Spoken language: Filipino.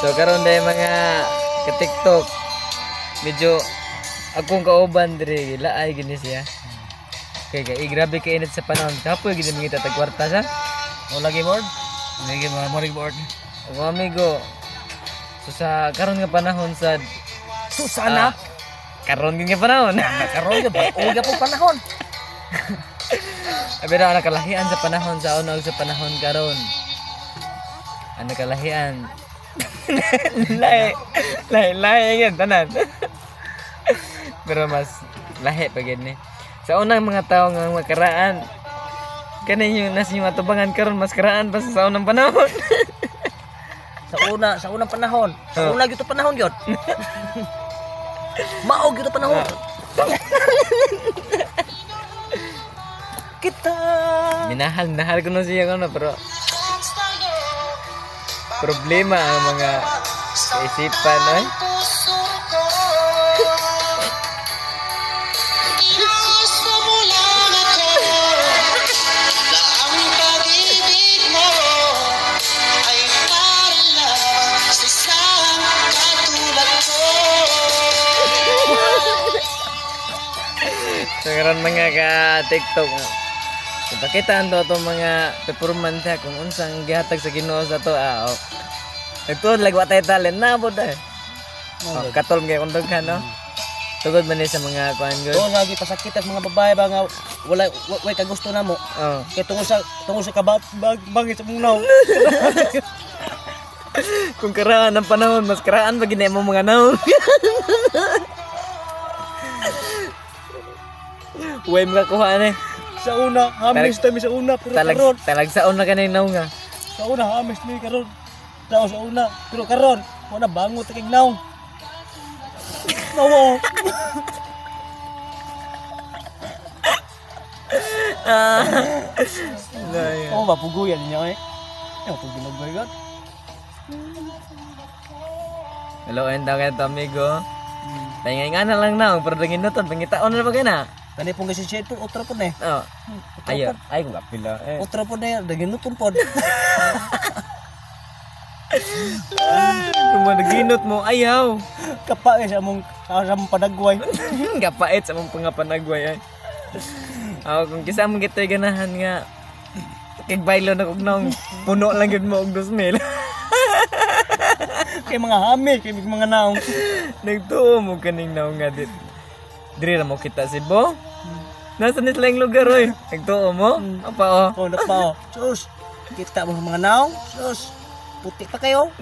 So karon day mga ka-TikTok medyo akong kauban diri laay gini siya. Kay grabe ka init sa panahon. Kapoy gid mga tag kwarta sa. O lagi board? Lagi morning board. Mga amigo. So sa karon nga panahon sa Susana. Karon nga panahon. Karon gyud uga po panahon. Abi na nakalahian sa panahon sa una ug sa panahon karon. Ang nakalahian. Lahi yan tanan. Pero mas lahi pa gid ni. Sa unang mga tao nga makaraan kanin yung nas yung atubangan karon mas karaan pa sa unang panahon. Sa unang panahon. Sa una gyud panahon gyud. Mao gyud panahon. Kita Minahal ko na siya ano pero problema ang mga kaisipan ay. So karon mga ka-TikTok pakitaan to itong mga performance kung unsang gihatag sa Ginoo sa to ito lagwa tayo talent na po dahil katol mga kundog no? Tugod man sa mga kuhan good lagi pasakit at mga babae ba nga wala ka gusto na mo kaya tungkol sa bangit sa mong naw. Kung karaan ng panahon mas karaan pag ginay mo mga naw. Uy mga kuhaan Sa una, hamis kami sa una, pero karon. Talag sa una ka na yung naw nga. Sa una, hamis kami karon. Tao sa una, pero karon, wala bangot kay naw. Nawo. Oh, mapuguyan niya eh. Ano to ginagay god? Hello, enda kay amigo. Pangay nga na lang naw, pero dagin nuton pangitaon na ba kana? Kani pong kasi siya ito, utro po na eh. Oo. Ay ko kapila. Utro po na eh, dagin nutun po. Kung managinot mo, ayaw. Kapait sa mong panagway. Kapait sa mong pangapanagway. Kung kisa mong gito'y ganahan nga, kagbaylo na kog naong puno lang yun mo og 2,000. Kay mga hamil, kay mga naong. Nagtuo mo kaning naong nga dit. Diri na mo kita si Bo. Nasa nila yung lugar oy. Nagtuo mo? Apa Oh, napa oh. Sus, kita mo mga naong. Sus, puti pa kayo.